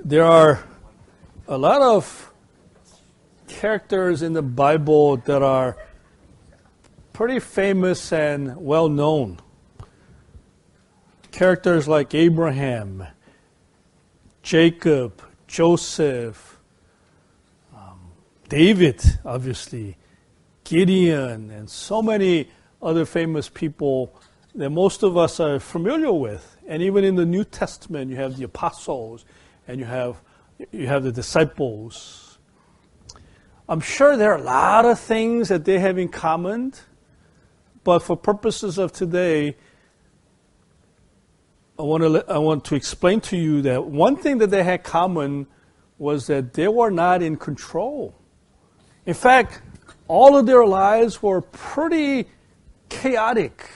There are a lot of characters in the Bible that are pretty famous and well known. Characters like Abraham, Jacob, Joseph, David, obviously, Gideon, and so many other famous people that most of us are familiar with. And even in the New Testament, you have the apostles and you have the disciples. I'm sure there are a lot of things that they have in common, but for purposes of today, I want to explain to you that one thing that they had common was that they were not in control. In fact, all of their lives were pretty chaotic.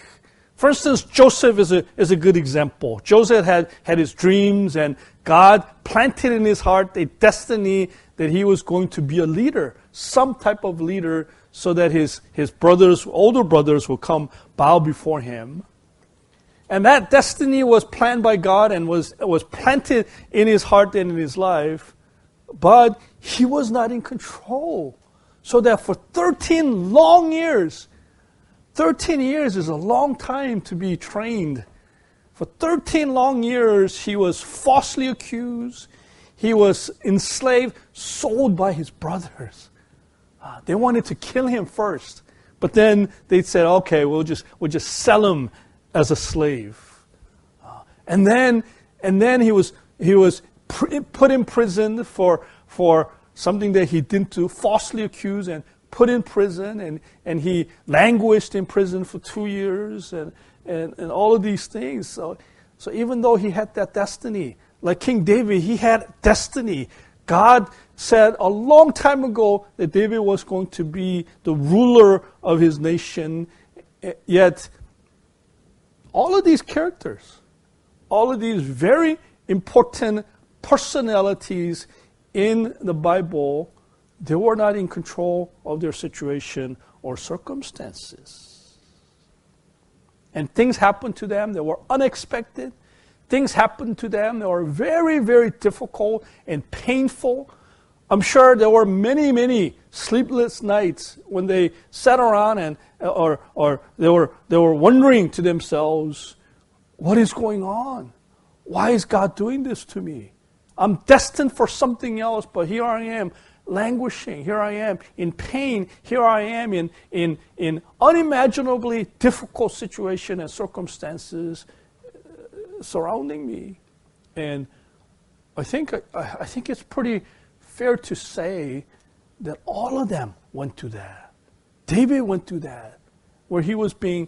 For instance, Joseph is a good example. Joseph had his dreams, and God planted in his heart a destiny that he was going to be a leader, some type of leader, so that his brothers, older brothers, will come bow before him. And that destiny was planned by God and was planted in his heart and in his life, but he was not in control. So that for 13 long years, 13 years is a long time to be trained. For 13 long years, he was falsely accused. He was enslaved, sold by his brothers. They wanted to kill him first, but then they said, "Okay, we'll just sell him as a slave." And then he was put in prison for something that he didn't do, falsely accused and put in prison, and he languished in prison for 2 years and all of these things. So even though he had that destiny, like King David, he had destiny. God said a long time ago that David was going to be the ruler of his nation, yet all of these characters, all of these very important personalities in the Bible, they were not in control of their situation or circumstances. And things happened to them that were unexpected. Things happened to them that were very, very difficult and painful. I'm sure there were many, many sleepless nights when they sat around or they were wondering to themselves, what is going on? Why is God doing this to me? I'm destined for something else, but here I am languishing. Here I am in pain. Here I am in unimaginably difficult situations and circumstances surrounding me. And I think it's pretty fair to say that all of them went through that. David went through that, where he was being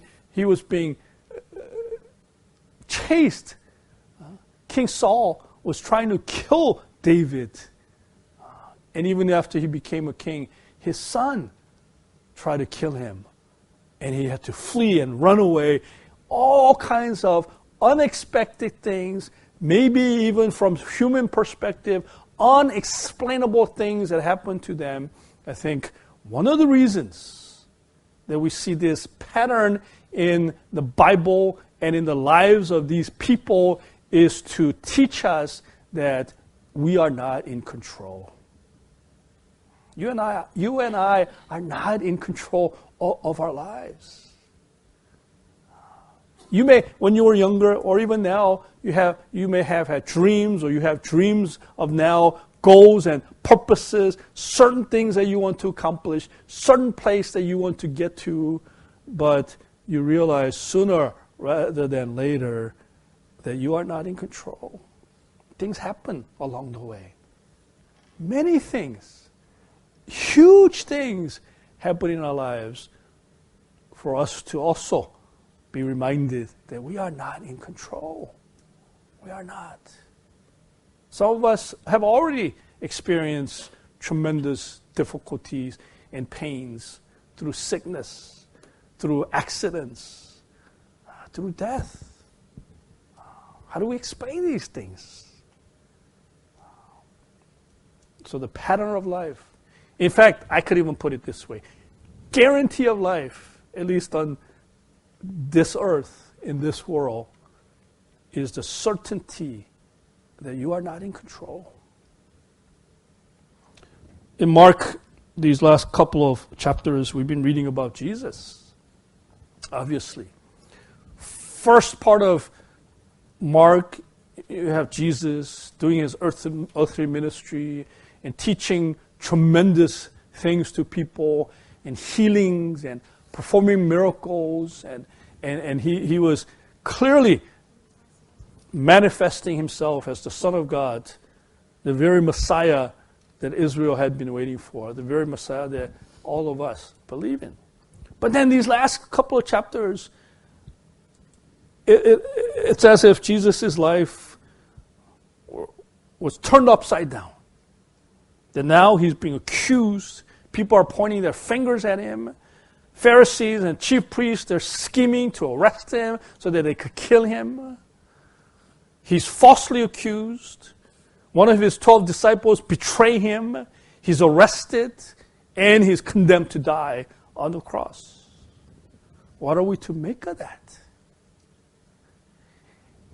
chased. King Saul was trying to kill David. And even after he became a king, his son tried to kill him. And he had to flee and run away. All kinds of unexpected things, maybe even from human perspective, unexplainable things that happened to them. I think one of the reasons that we see this pattern in the Bible and in the lives of these people is to teach us that we are not in control. You and I are not in control of our lives. You may, when you were younger, or even now, you may have had dreams, or you have dreams of now goals and purposes, certain things that you want to accomplish, certain place that you want to get to, but you realize sooner rather than later that you are not in control. Things happen along the way. Many things, huge things happen in our lives for us to also be reminded that we are not in control. We are not. Some of us have already experienced tremendous difficulties and pains through sickness, through accidents, through death. How do we explain these things? So the pattern of life. In fact, I could even put it this way. Guarantee of life, at least on this earth, in this world, is the certainty that you are not in control. In Mark, these last couple of chapters, we've been reading about Jesus, obviously. First part of Mark, you have Jesus doing his earthly ministry and teaching tremendous things to people and healings and performing miracles. And he was clearly manifesting himself as the Son of God, the very Messiah that Israel had been waiting for, the very Messiah that all of us believe in. But then these last couple of chapters, it's as if Jesus' life was turned upside down. That now he's being accused. People are pointing their fingers at him. Pharisees and chief priests, they're scheming to arrest him so that they could kill him. He's falsely accused. One of his 12 disciples betray him. He's arrested and he's condemned to die on the cross. What are we to make of that?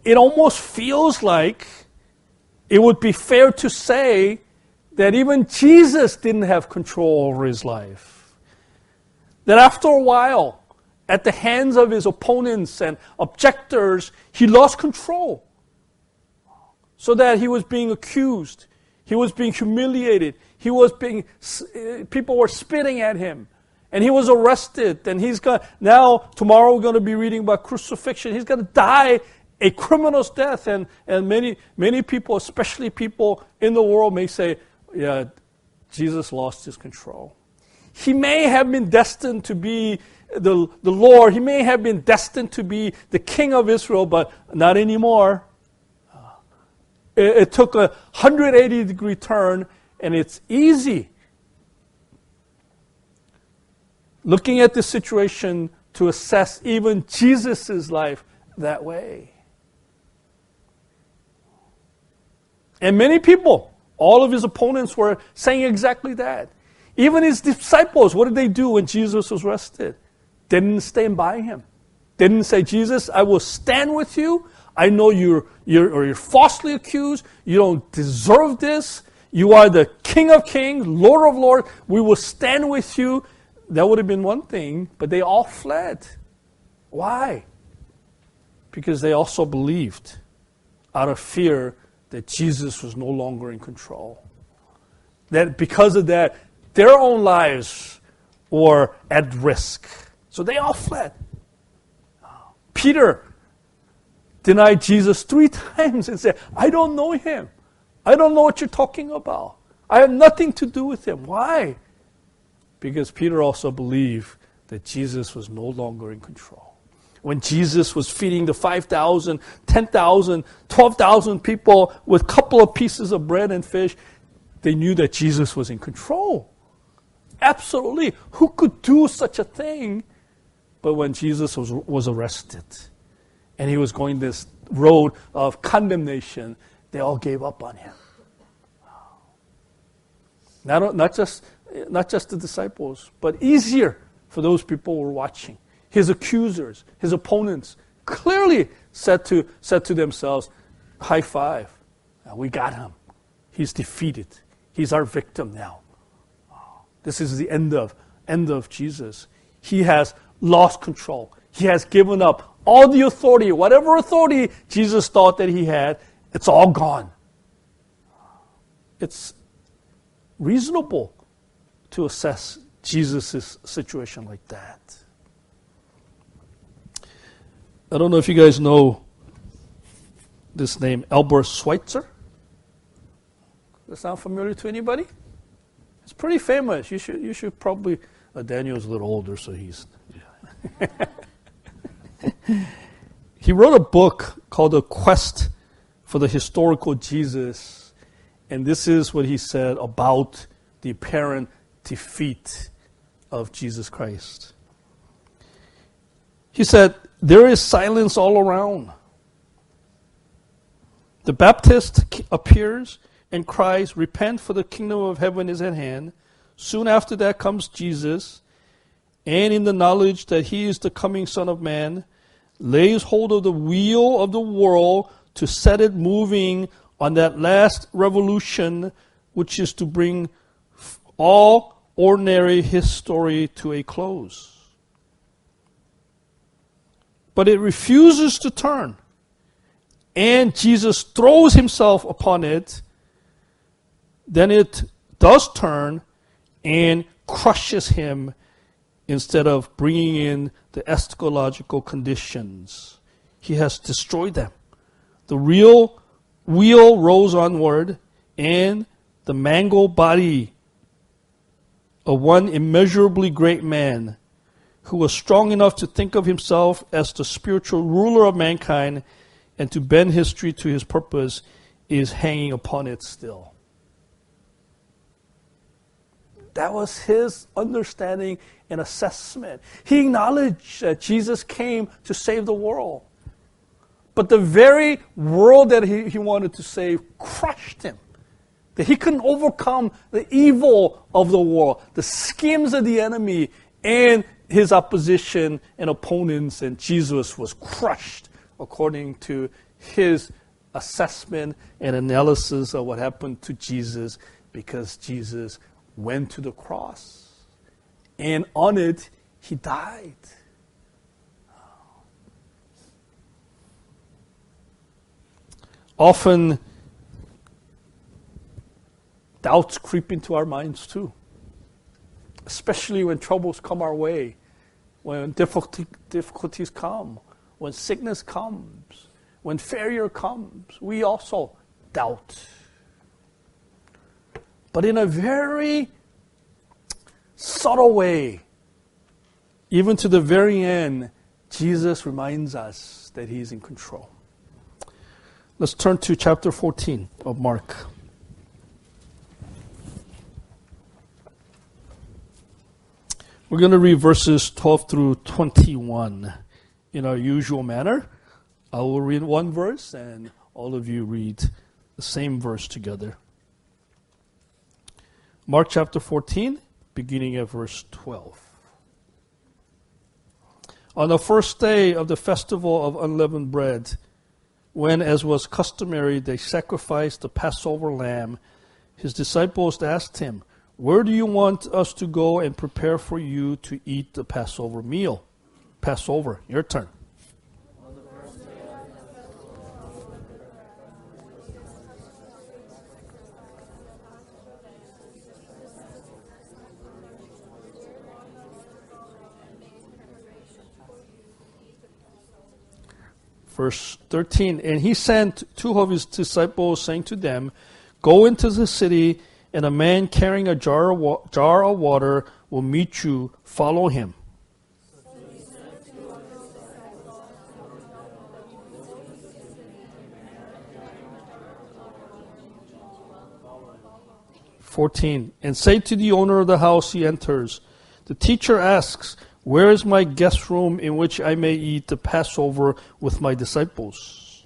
It almost feels like it would be fair to say that even Jesus didn't have control over his life. That after a while, at the hands of his opponents and objectors, he lost control. So that he was being accused. He was being humiliated. People were spitting at him. And he was arrested. And tomorrow we're going to be reading about crucifixion. He's going to die a criminal's death. And many people, especially people in the world, may say, yeah, Jesus lost his control. He may have been destined to be the Lord. He may have been destined to be the King of Israel, but not anymore. It took a 180-degree turn, and it's easy, looking at the situation, to assess even Jesus' life that way. And many people, all of his opponents, were saying exactly that. Even his disciples, what did they do when Jesus was arrested? They didn't stand by him. They didn't say, Jesus, I will stand with you. I know you're falsely accused. You don't deserve this. You are the King of Kings, Lord of Lords. We will stand with you. That would have been one thing, but they all fled. Why? Because they also believed out of fear that Jesus was no longer in control. That because of that, their own lives were at risk. So they all fled. Peter denied Jesus 3 times and said, I don't know him. I don't know what you're talking about. I have nothing to do with him. Why? Because Peter also believed that Jesus was no longer in control. When Jesus was feeding the 5,000, 10,000, 12,000 people with a couple of pieces of bread and fish, they knew that Jesus was in control. Absolutely. Who could do such a thing? But when Jesus was arrested, and he was going this road of condemnation, they all gave up on him. Not just the disciples, but easier for those people who were watching. His accusers, his opponents, clearly said to themselves, high five, we got him. He's defeated. He's our victim now. This is the end of Jesus. He has lost control. He has given up all the authority, whatever authority Jesus thought that he had, it's all gone. It's reasonable to assess Jesus' situation like that. I don't know if you guys know this name, Albert Schweitzer. Does that sound familiar to anybody? It's pretty famous. You should probably. Daniel's a little older, so he's. Yeah. He wrote a book called A Quest for the Historical Jesus, and this is what he said about the apparent defeat of Jesus Christ. He said, there is silence all around. The Baptist appears and cries, repent, for the kingdom of heaven is at hand. Soon after that comes Jesus, and in the knowledge that he is the coming Son of Man, lays hold of the wheel of the world to set it moving on that last revolution, which is to bring all ordinary history to a close. But it refuses to turn. And Jesus throws himself upon it. Then it does turn and crushes him instead of bringing in the eschatological conditions. He has destroyed them. The real wheel rolls onward, and the mangled body of one immeasurably great man who was strong enough to think of himself as the spiritual ruler of mankind and to bend history to his purpose is hanging upon it still. That was his understanding and assessment. He acknowledged that Jesus came to save the world. But the very world that he wanted to save crushed him. That he couldn't overcome the evil of the world, the schemes of the enemy, and his opposition and opponents, and Jesus was crushed according to his assessment and analysis of what happened to Jesus, because Jesus went to the cross, and on it he died. Often doubts creep into our minds too, especially when troubles come our way, when difficulties come, when sickness comes, when failure comes. We also doubt. But in a very subtle way, even to the very end, Jesus reminds us that he's in control. Let's turn to chapter 14 of Mark. We're going to read verses 12 through 21 in our usual manner. I will read one verse and all of you read the same verse together. Mark chapter 14, beginning at verse 12. On the first day of the festival of unleavened bread, when, as was customary, they sacrificed the Passover lamb, his disciples asked him, "Where do you want us to go and prepare for you to eat the Passover meal?" Passover, your turn. Verse 13, and he sent two of his disciples, saying to them, "Go into the city, and a man carrying a jar of water will meet you. Follow him." "14, and say to the owner of the house he enters, the teacher asks, 'Where is my guest room in which I may eat the Passover with my disciples?'"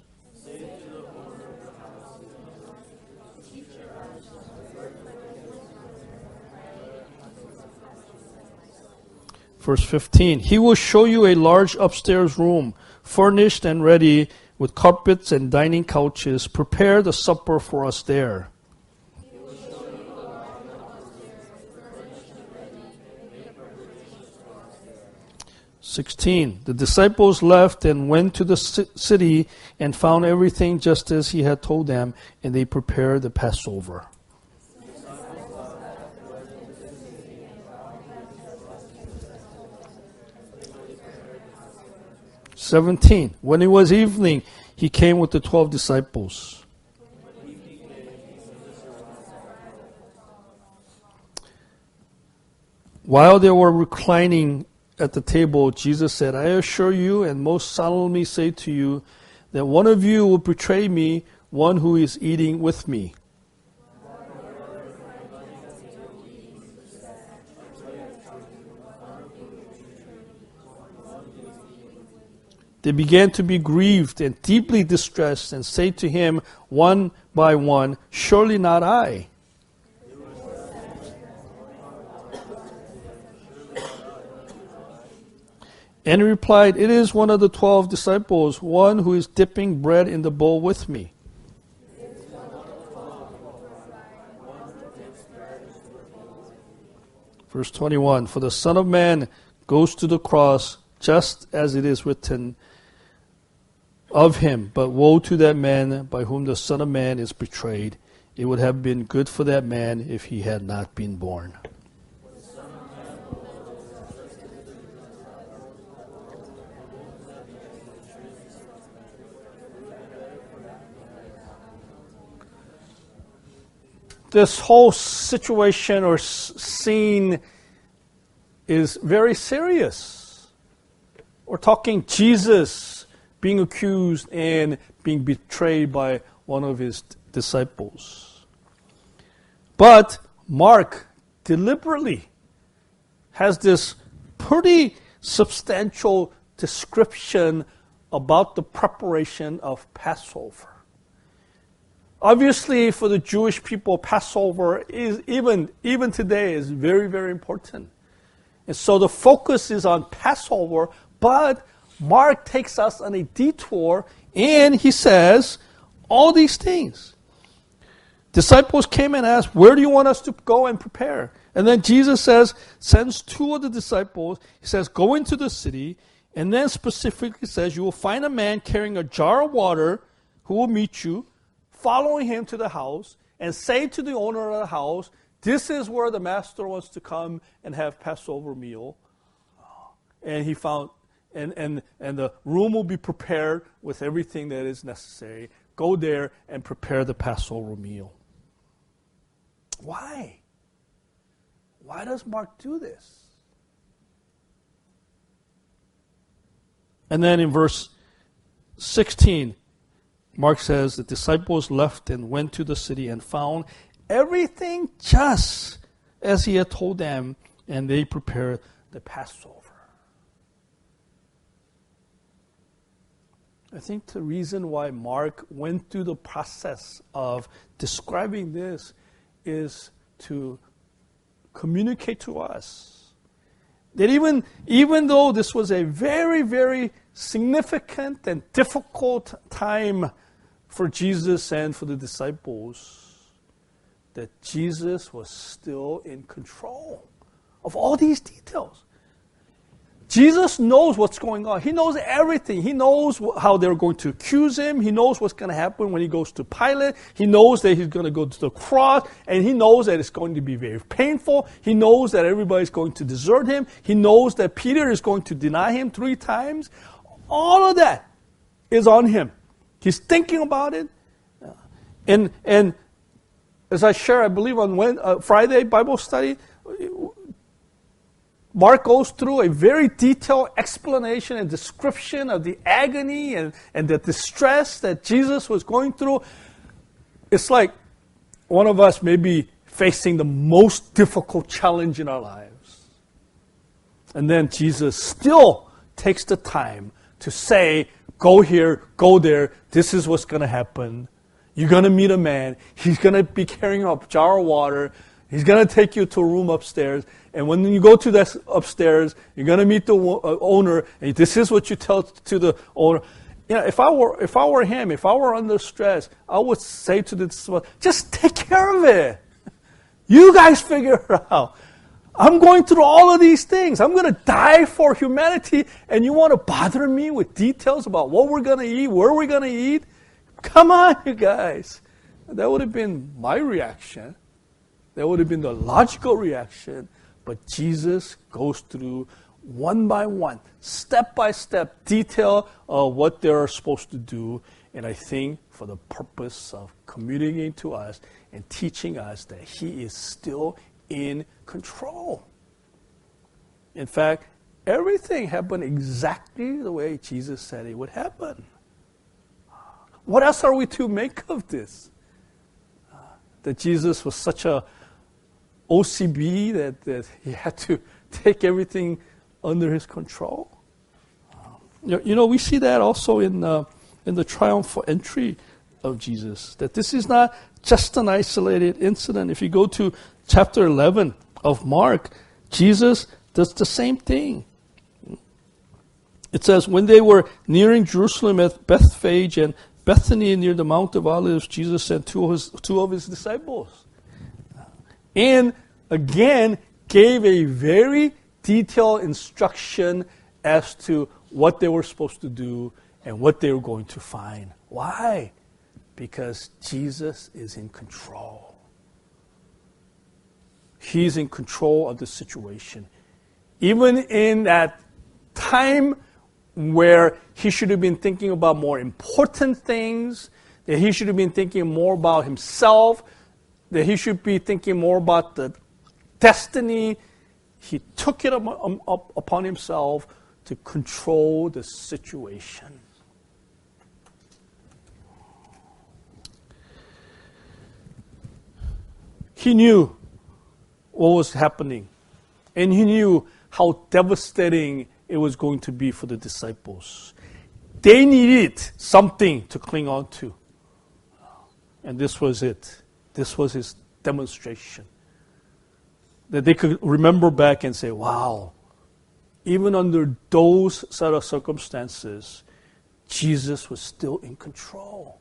Verse 15, "He will show you a large upstairs room, furnished and ready, with carpets and dining couches. Prepare the supper for us there." 16, the disciples left and went to the city and found everything just as he had told them, and they prepared the Passover. "17, when it was evening, he came with the 12 disciples. While they were reclining at the table, Jesus said, "I assure you and most solemnly say to you that one of you will betray me, one who is eating with me." They began to be grieved and deeply distressed and say to him one by one, "Surely not I." And he replied, "It is one of the 12 disciples, one who is dipping bread in the bowl with me." Verse 21, for the Son of Man goes to the cross just as it is written of him. But woe to that man by whom the Son of Man is betrayed. It would have been good for that man if he had not been born. This whole situation or scene is very serious. We're talking Jesus being accused and being betrayed by one of his disciples. But Mark deliberately has this pretty substantial description about the preparation of Passover. Obviously, for the Jewish people, Passover is even today is very, very important. And so the focus is on Passover, but Mark takes us on a detour and he says all these things. Disciples came and asked, where do you want us to go and prepare? And then Jesus sends two of the disciples. He says, go into the city, and then specifically says, you will find a man carrying a jar of water who will meet you. Following him to the house and say to the owner of the house, this is where the master wants to come and have Passover meal. And he found, and the room will be prepared with everything that is necessary. Go there and prepare the Passover meal. Why? Why does Mark do this? And then in verse 16, Mark says the disciples left and went to the city and found everything just as he had told them, and they prepared the Passover. I think the reason why Mark went through the process of describing this is to communicate to us that even though this was a very, very significant and difficult time for Jesus and for the disciples, that Jesus was still in control of all these details. Jesus knows what's going on. He knows everything. He knows how they're going to accuse him. He knows what's going to happen when he goes to Pilate. He knows that he's going to go to the cross, and he knows that it's going to be very painful. He knows that everybody's going to desert him. He knows that Peter is going to deny him 3 times. All of that is on him. He's thinking about it. And as I share, I believe on Friday Bible study, Mark goes through a very detailed explanation and description of the agony and the distress that Jesus was going through. It's like one of us may be facing the most difficult challenge in our lives. And then Jesus still takes the time to say, go here, go there, this is what's going to happen. You're going to meet a man. He's going to be carrying a jar of water. He's going to take you to a room upstairs. And when you go to that upstairs, you're going to meet the owner. And this is what you tell to the owner. You know, if I were him, if I were under stress, I would say to the just take care of it. You guys figure it out. I'm going through all of these things. I'm going to die for humanity, and you want to bother me with details about what we're going to eat, where we're going to eat? Come on, you guys. That would have been my reaction. That would have been the logical reaction. But Jesus goes through one by one, step by step, detail of what they're supposed to do. And I think for the purpose of communicating to us and teaching us that He is still in control. In fact, everything happened exactly the way Jesus said it would happen. What else are we to make of this? That Jesus was such a OCB that he had to take everything under his control. You know, we see that also in the triumphal entry of Jesus, that this is not just an isolated incident. If you go to chapter 11 of Mark, Jesus does the same thing. It says, when they were nearing Jerusalem at Bethphage and Bethany near the Mount of Olives, Jesus sent two of his disciples. And again, gave a very detailed instruction as to what they were supposed to do and what they were going to find. Why? Because Jesus is in control. He's in control of the situation. Even in that time where he should have been thinking about more important things, that he should have been thinking more about himself, that he should be thinking more about the destiny, he took it upon himself to control the situation. He knew what was happening, and he knew how devastating it was going to be for the disciples. They needed something to cling on to. And this was it. This was his demonstration. That they could remember back and say, wow, even under those set of circumstances, Jesus was still in control.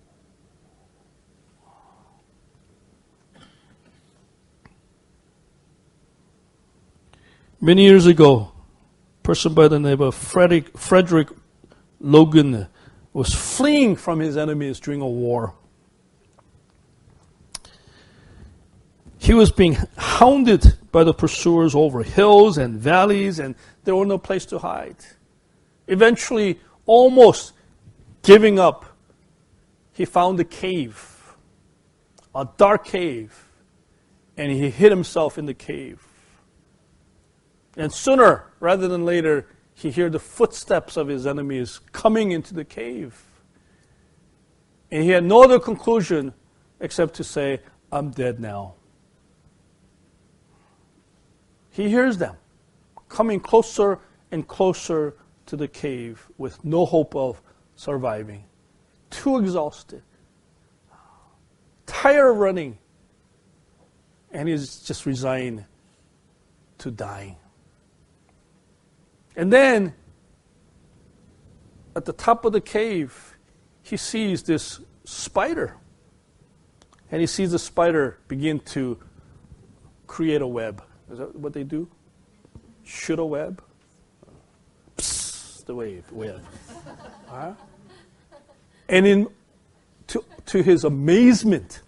Many years ago, a person by the name of Frederick Logan was fleeing from his enemies during a war. He was being hounded by the pursuers over hills and valleys, and there was no place to hide. Eventually, almost giving up, he found a cave, a dark cave, and he hid himself in the cave. And sooner rather than later, he heard the footsteps of his enemies coming into the cave. And he had no other conclusion except to say, I'm dead now. He hears them coming closer and closer to the cave with no hope of surviving. Too exhausted. Tired of running. And he's just resigned to dying. And then, at the top of the cave, he sees this spider. And he sees the spider begin to create a web. Is that what they do? Shoot a web? Psst, the web. Huh? And to his amazement,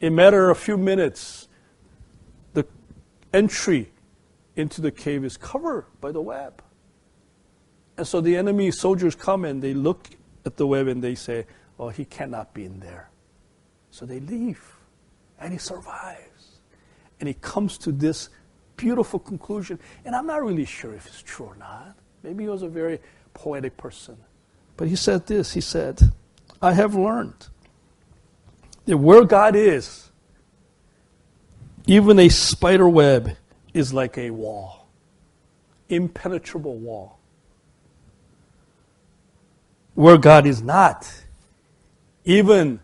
in a matter of a few minutes, the entry into the cave is covered by the web. And so the enemy soldiers come and they look at the web and they say, oh, he cannot be in there. So they leave. And he survives. And he comes to this beautiful conclusion. And I'm not really sure if it's true or not. Maybe he was a very poetic person. But he said this, he said, I have learned that where God is, even a spider web is like a wall, impenetrable wall. Where God is not, even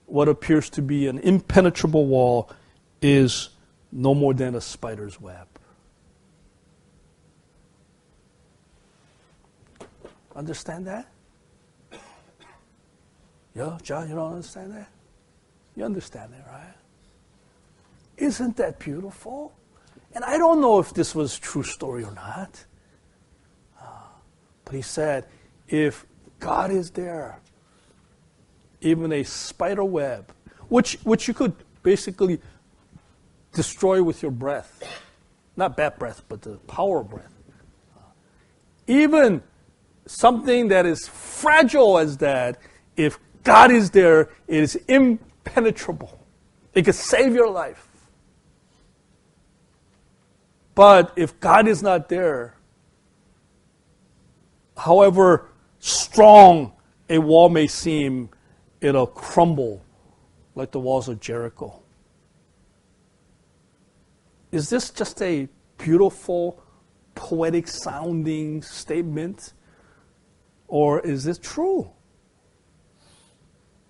what appears to be an impenetrable wall is no more than a spider's web. Understand that? Yeah, John, you don't understand that? You understand that, right? Isn't that beautiful? And I don't know if this was a true story or not. But he said, if God is there, even a spider web, which you could basically destroy with your breath. Not bad breath, but the power of breath. Even something that is fragile as that, if God is there, it is impenetrable. It could save your life. But if God is not there, however strong a wall may seem, it'll crumble like the walls of Jericho. Is this just a beautiful, poetic sounding statement? Or is this true?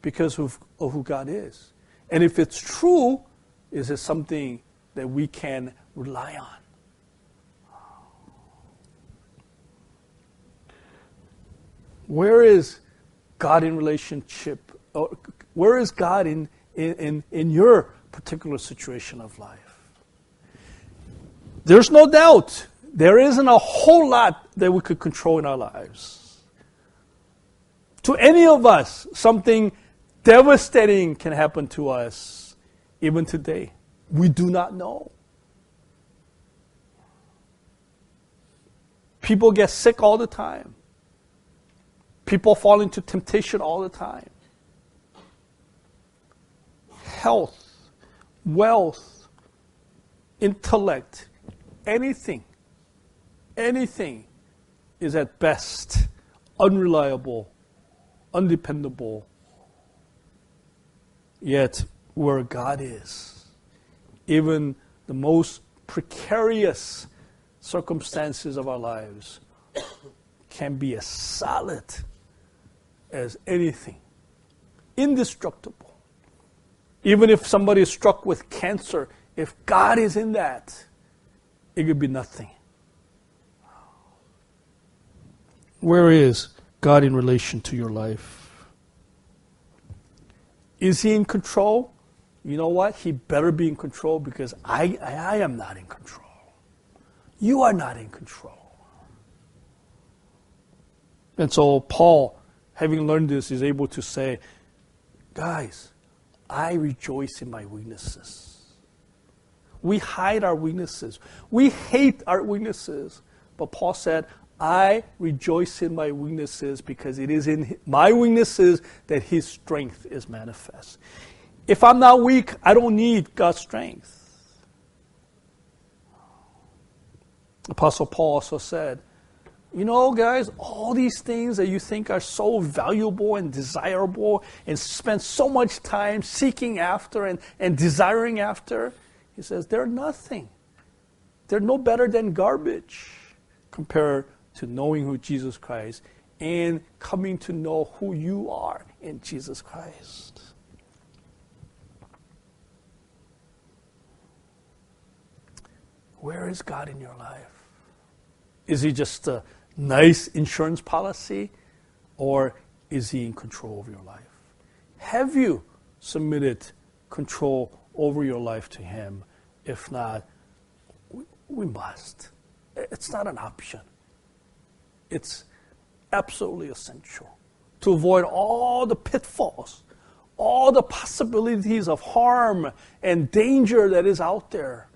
Because of who God is. And if it's true, is it something that we can rely on? Where is God in relationship? Or where is God in your particular situation of life? there's no doubt there isn't a whole lot that we could control in our lives. To any of us, something devastating can happen to us even today. We do not know. People get sick all the time. People fall into temptation all the time. Health, wealth, intellect, anything is at best unreliable, undependable. Yet where God is, even the most precarious circumstances of our lives can be as solid as anything, indestructible. Even if somebody is struck with cancer, if God is in that, it could be nothing. Where is God in relation to your life? Is He in control? You know what? He better be in control, because I am not in control. You are not in control. And so Paul, having learned this, is able to say, guys, I rejoice in my weaknesses. We hide our weaknesses. We hate our weaknesses. But Paul said, I rejoice in my weaknesses, because it is in my weaknesses that His strength is manifest. If I'm not weak, I don't need God's strength. Apostle Paul also said, you know, guys, all these things that you think are so valuable and desirable and spend so much time seeking after and desiring after, he says, they're nothing. They're no better than garbage compared to knowing who Jesus Christ and coming to know who you are in Jesus Christ. Where is God in your life? Is He just a nice insurance policy, or is He in control of your life? Have you submitted control over your life to Him? If not, we must. It's not an option. It's absolutely essential to avoid all the pitfalls, all the possibilities of harm and danger that is out there.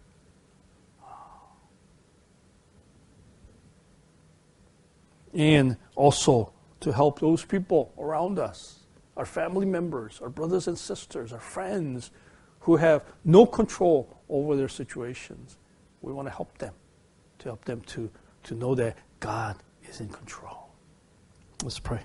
And also to help those people around us, our family members, our brothers and sisters, our friends who have no control over their situations. We want to help them to know that God is in control. Let's pray.